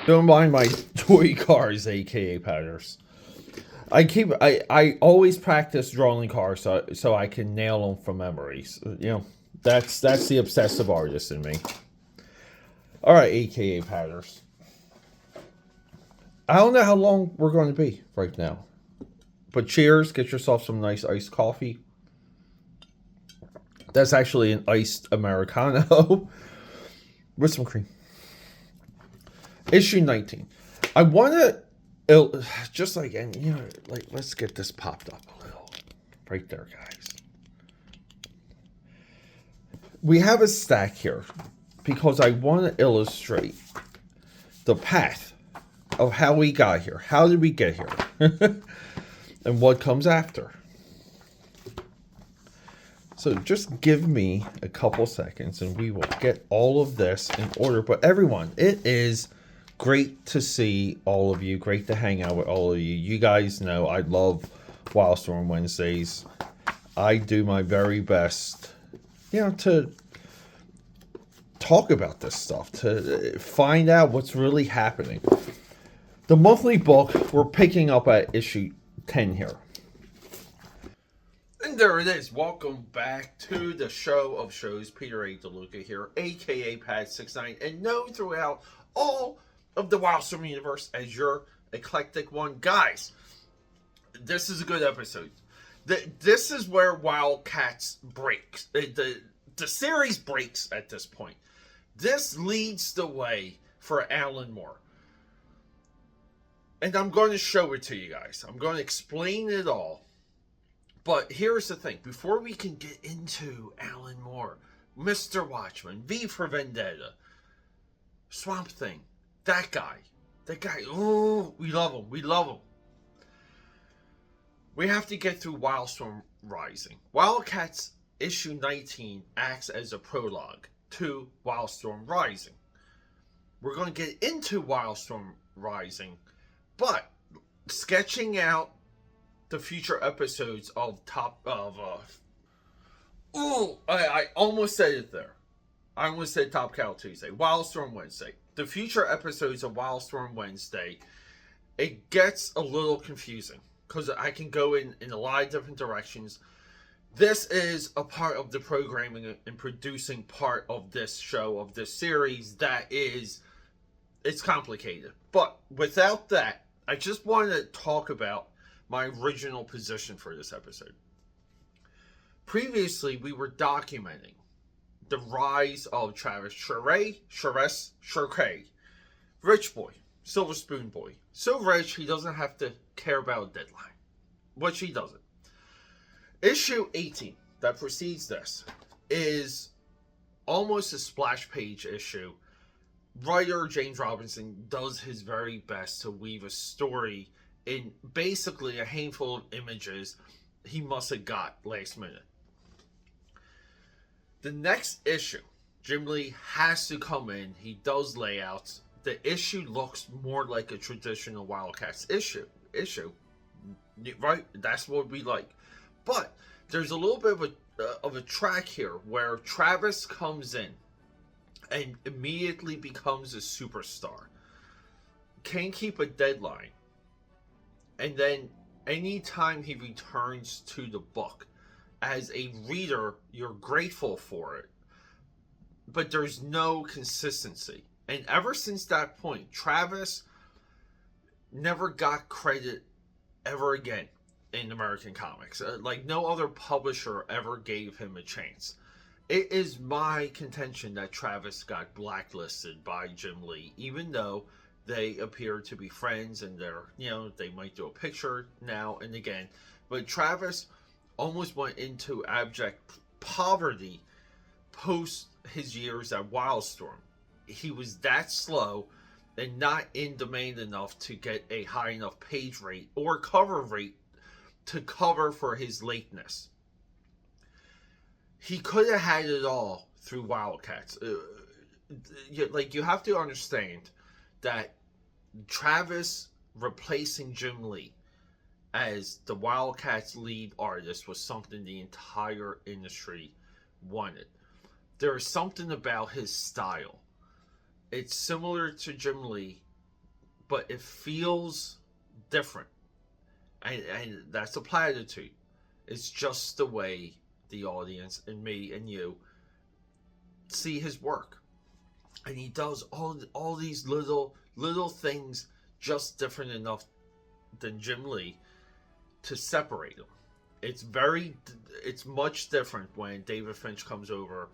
Don't mind my toy cars, aka patters. I always practice drawing cars so I can nail them from memories. That's the obsessive artist in me. All right, aka patters. I don't know how long we're going to be right now, but cheers. Get yourself some nice iced coffee. That's actually an iced Americano with some cream. Issue 19. I want to, just like, and let's get this popped up a little. Right there, guys. We have a stack here because I want to illustrate the path of how we got here. How did we get here? And what comes after. So just give me a couple seconds and we will get all of this in order. But everyone, it is great to see all of you. Great to hang out with all of you. You guys know I love Wildstorm Wednesdays. I do my very best, to talk about this stuff, to find out what's really happening. The monthly book, we're picking up at issue 10 here. And there it is. Welcome back to the show of shows. Peter A. DeLuca here, aka Pad69, and known throughout all of the Wildstorm universe as your eclectic one. Guys, this is a good episode. This is where Wildcats breaks. The series breaks at this point. This leads the way for Alan Moore. And I'm going to show it to you guys. I'm going to explain it all. But here's the thing. Before we can get into Alan Moore, Mr. Watchman, V for Vendetta, Swamp Thing, that guy, oh, we love him. We love him. We have to get through Wildstorm Rising. Wildcats issue 19 acts as a prologue to Wildstorm Rising. We're going to get into Wildstorm Rising, but sketching out the future episodes of I almost said it there. I almost said Top Cow Tuesday. Wildstorm Wednesday. The future episodes of Wildstorm Wednesday, it gets a little confusing because I can go in a lot of different directions. This is a part of the programming and producing part of this show, of this series, it's complicated. But without that, I just wanted to talk about my original position for this episode. Previously, we were documenting the rise of Travis Charest, rich boy, silver spoon boy. So rich, he doesn't have to care about a deadline, which he doesn't. Issue 18, that precedes this, is almost a splash page issue. Writer James Robinson does his very best to weave a story in basically a handful of images he must have got last minute. The next issue, Jim Lee has to come in. He does layouts. The issue looks more like a traditional Wildcats issue. Right? That's what we like. But there's a little bit of a track here where Travis comes in and immediately becomes a superstar. Can't keep a deadline. And then anytime he returns to the book, as a reader, you're grateful for it. But there's no consistency. And ever since that point, Travis never got credit ever again in American comics. Like no other publisher ever gave him a chance. It is my contention that Travis got blacklisted by Jim Lee, even though they appear to be friends and they might do a picture now and again. But Travis almost went into abject poverty post his years at Wildstorm. He was that slow and not in demand enough to get a high enough page rate or cover rate to cover for his lateness. He could have had it all through Wildcats. You have to understand that Travis replacing Jim Lee as the Wildcats lead artist was something the entire industry wanted. There is something about his style. It's similar to Jim Lee, but it feels different. And that's a platitude. It's just the way the audience and me and you see his work. And he does all these little things just different enough than Jim Lee to separate them. It's much different when David Finch comes over,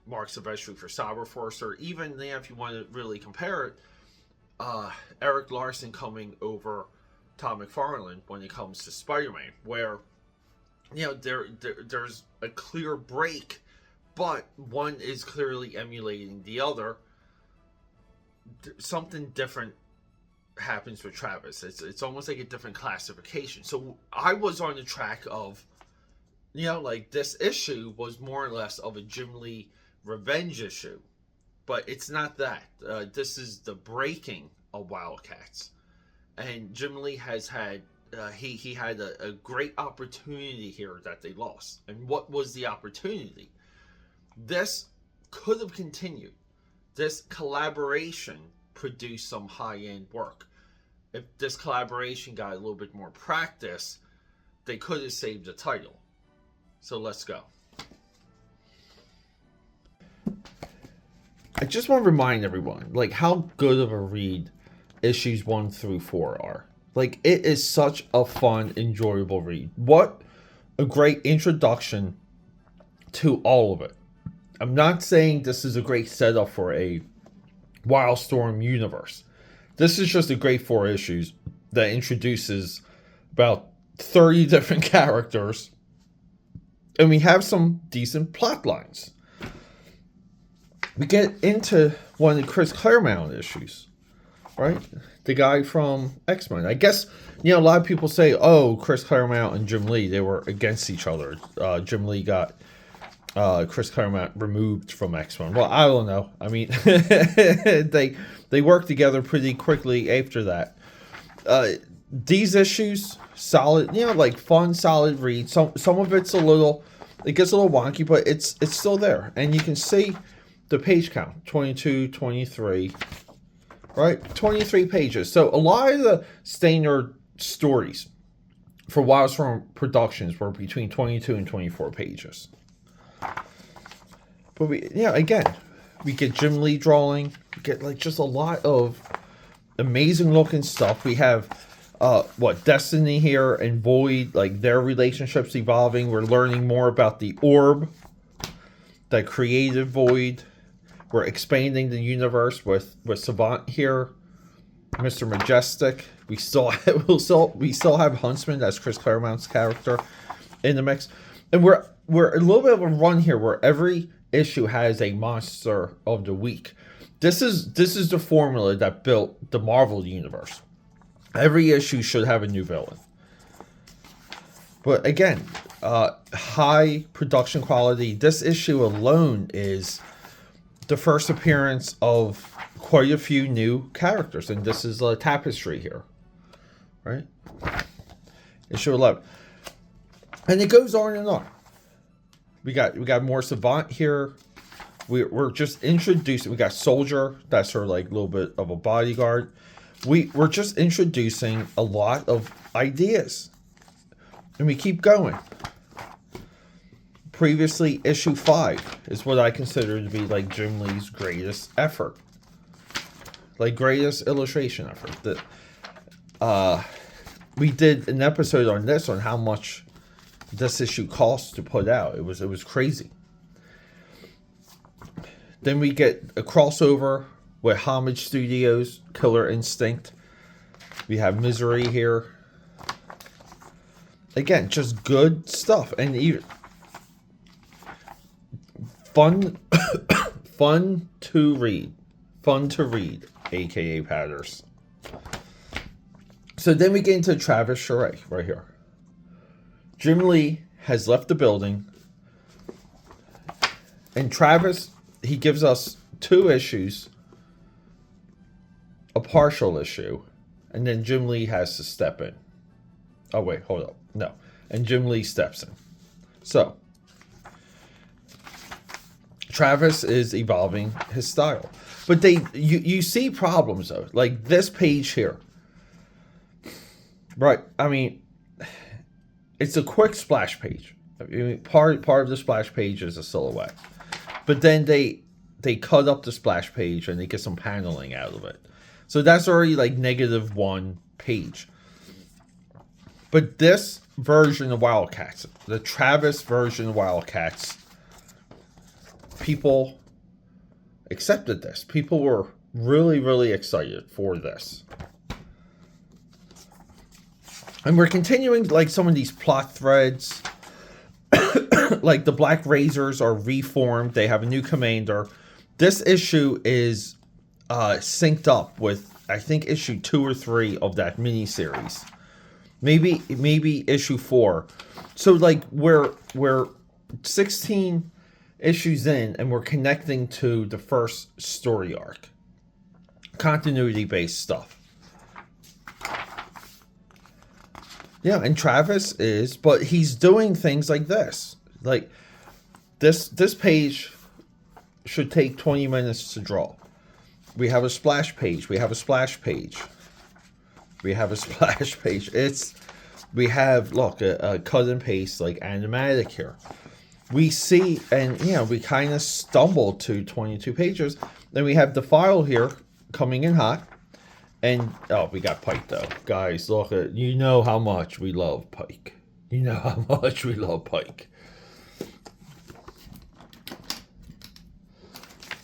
Mark Silvestri for Cyberforce, or even if you want to really compare it, Eric Larson coming over Todd McFarlane when it comes to Spider-Man, where there's a clear break, but one is clearly emulating the other. Something different happens with Travis. It's almost like a different classification. So I was on the track of, like this issue was more or less of a Jim Lee revenge issue, but it's not that. This is the breaking of Wildcats, and Jim Lee has had he had a great opportunity here that they lost. And what was the opportunity? This could have continued. This collaboration produced some high-end work. If this collaboration got a little bit more practice, they could have saved the title. So let's go. I just want to remind everyone, like, how good of a read issues 1 through 4 are. Like, it is such a fun, enjoyable read. What a great introduction to all of it. I'm not saying this is a great setup for a Wildstorm universe. This is just a great 4 issues that introduces about 30 different characters. And we have some decent plot lines. We get into one of the Chris Claremont issues, right? The guy from X-Men. I guess, a lot of people say, oh, Chris Claremont and Jim Lee, they were against each other. Jim Lee got Chris Claremont removed from X-Men. Well, I don't know. I mean, they worked together pretty quickly after that. These issues, solid, like fun, solid read. Some of it's it gets a little wonky, but it's still there. And you can see the page count, 22, 23, right? 23 pages. So a lot of the standard stories for Wildstorm Productions were between 22 and 24 pages. But we get Jim Lee drawing. We get like just a lot of amazing looking stuff. We have Destiny here and Void, like their relationships evolving. We're learning more about the orb that created Void. We're expanding the universe with Savant here, Mr. Majestic. We still have Huntsman, that's Chris Claremont's character, in the mix, and we're a little bit of a run here where every issue has a monster of the week. This is the formula that built the Marvel universe. Every issue should have a new villain. But again, high production quality. This issue alone is the first appearance of quite a few new characters, and this is a tapestry here, right? Issue 11, and it goes on and on. We got more Savant here. We're just introducing. We got Soldier. That's her like little bit of a bodyguard. We're just introducing a lot of ideas, and we keep going. Previously, issue 5 is what I consider to be like Jim Lee's greatest effort, like greatest illustration effort. That we did an episode on this, on how much this issue costs to put out. It was crazy. Then we get a crossover with Homage Studios, Killer Instinct. We have Misery here. Again, just good stuff, and even fun to read, AKAPADers. So then we get into Travis Charest right here. Jim Lee has left the building, and Travis, he gives us 2 issues, a partial issue, and then Jim Lee has to step in. Oh wait, hold up, no, and Jim Lee steps in. So Travis is evolving his style. But you see problems though. Like this page here. Right. I mean, it's a quick splash page. I mean, part of the splash page is a silhouette. But then they cut up the splash page and they get some paneling out of it. So that's already like -1 page. But this version of Wildcats, the Travis version of Wildcats, people accepted this. People were really, really excited for this. And we're continuing like some of these plot threads. Like the Black Razors are reformed. They have a new commander. This issue is synced up with, I think, issue 2 or 3 of that miniseries. Maybe issue 4. So like we're 16 issues in and we're connecting to the first story arc. Continuity based stuff. Yeah, and Travis is, but he's doing things like this. Like this page should take 20 minutes to draw. We have a splash page. We have a splash page. We have a splash page. We have, look, a cut and paste like animatic here. We see, and we kind of stumbled to 22 pages. Then we have the file here coming in hot. And, oh, we got Pike, though. Guys, look, you know how much we love Pike. You know how much we love Pike.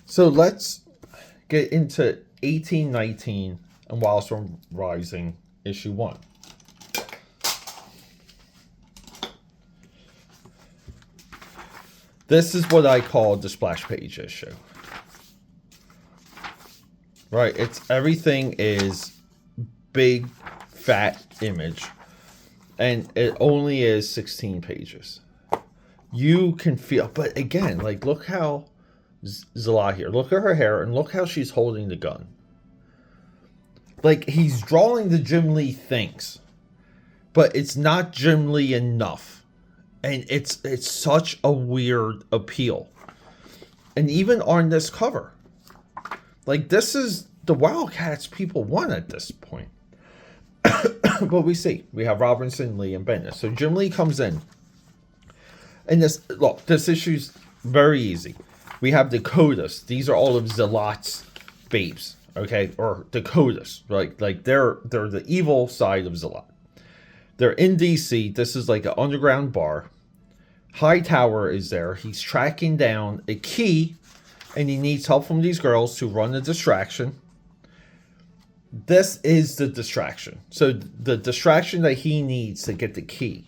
So let's get into 1819 and Wildstorm Rising, issue 1. This is what I call the splash page issue. Right, everything is big, fat image. And it only is 16 pages. You can feel, but again, like, look how Zala here. Look at her hair and look how she's holding the gun. Like, he's drawing the Jim Lee things. But it's not Jim Lee enough. And it's such a weird appeal. And even on this cover. Like, this is the Wildcats people want at this point. But we see. We have Robinson, Lee, and Bennett. So Jim Lee comes in. And this issue's very easy. We have Dakotas. These are all of Zealot's babes. Okay? Or Dakotas. Right? Like, they're the evil side of Zealot. They're in DC. This is like an underground bar. Hightower is there. He's tracking down a key. And he needs help from these girls to run a distraction. This is the distraction. So the distraction that he needs to get the key,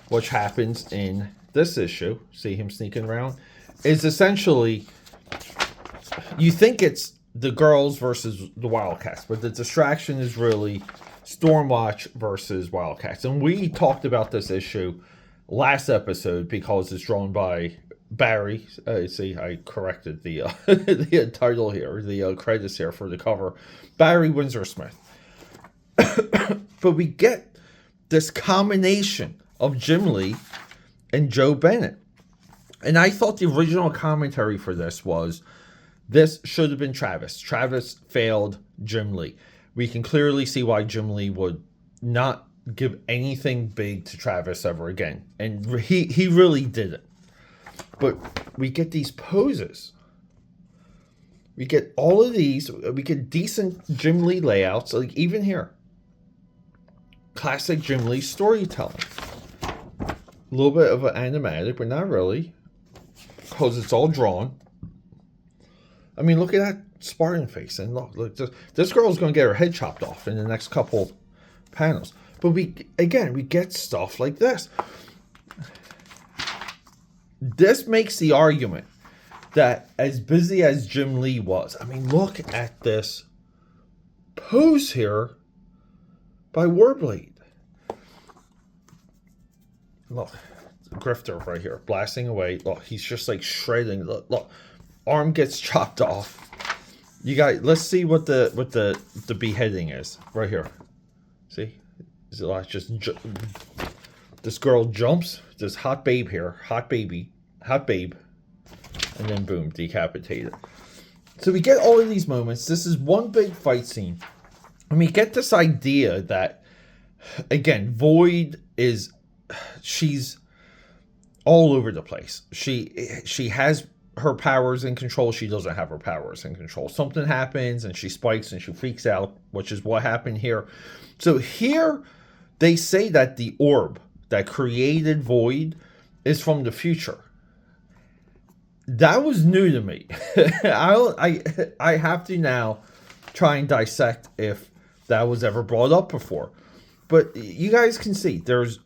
which happens in this issue, see him sneaking around, is essentially, you think it's the girls versus the Wildcats, but the distraction is really Stormwatch versus Wildcats. And we talked about this issue last episode because it's drawn by Barry. See, I corrected the the title here, the credits here for the cover. Barry Windsor Smith. But we get this combination of Jim Lee and Joe Bennett. And I thought the original commentary for this was, this should have been Travis. Travis failed Jim Lee. We can clearly see why Jim Lee would not give anything big to Travis ever again. And he really did it. But we get these poses. We get all of these. We get decent Jim Lee layouts. Like even here. Classic Jim Lee storytelling. A little bit of an animatic, but not really. Because it's all drawn. I mean, look at that Spartan face. And look this girl's going to get her head chopped off in the next couple panels. But we get stuff like this. This makes the argument that as busy as Jim Lee was, I mean, look at this pose here by Warblade. Look, Grifter right here, blasting away. Look, he's just like shredding. Look, arm gets chopped off. You guys, let's see what the beheading is right here. See, is it like just this girl jumps. This hot babe here, hot babe. and then boom, decapitated. So we get all of these moments. This is one big fight scene. And we get this idea that, again, Void is, she's all over the place. She has her powers in control. She doesn't have her powers in control. Something happens and she spikes and she freaks out, which is what happened here. So here they say that the orb that created Void is from the future. That was new to me. I have to now try and dissect if that was ever brought up before. But you guys can see there's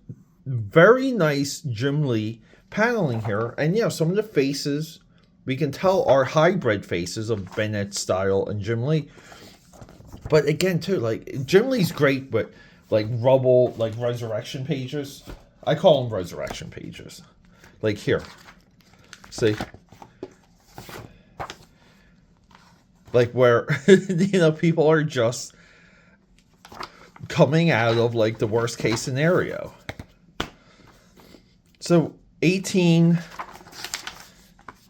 very nice Jim Lee paneling here. And yeah, some of the faces we can tell are hybrid faces of Bennett style and Jim Lee. But again, too, like Jim Lee's great with like rubble, like resurrection pages. I call them resurrection pages. Like here. See? Like where, you know, people are just coming out of like the worst case scenario. So 18,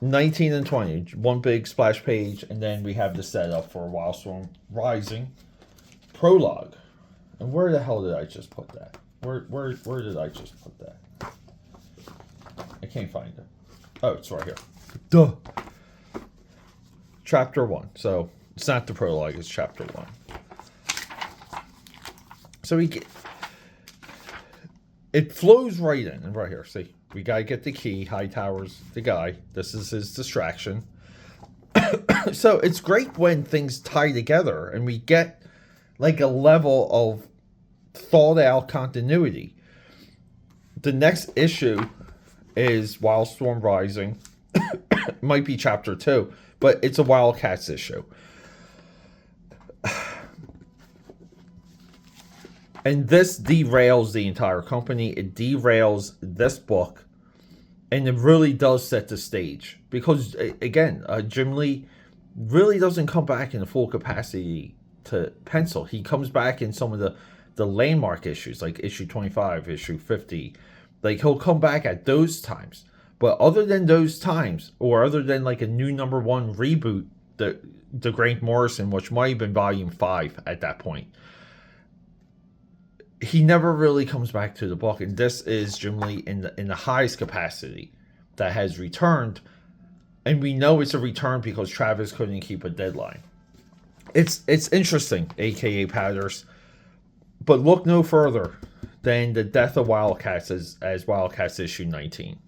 19, and 20. One big splash page. And then we have the setup for Wildstorm Rising prologue. And where the hell did I just put that? Where did I just put that? I can't find it. Oh, it's right here. Duh. Chapter 1. So it's not the prologue, it's chapter 1. So we get, it flows right in, and right here. See, we gotta get the key. Hightower's the guy. This is his distraction. So it's great when things tie together and we get like a level of thought out continuity. The next issue is Wildstorm Rising. Might be chapter 2. But it's a Wildcats issue. And this derails the entire company. It derails this book. And it really does set the stage. Because, again, Jim Lee really doesn't come back in full capacity to pencil. He comes back in some of the landmark issues, like issue 25, issue 50. Like, he'll come back at those times. But other than those times, or other than like a new #1 reboot, the Grant Morrison, which might have been volume 5 at that point, he never really comes back to the book. And this is Jim Lee in the highest capacity that has returned. And we know it's a return because Travis couldn't keep a deadline. It's interesting, AKAPADers. But look no further than the death of Wildcats as Wildcats issue 19.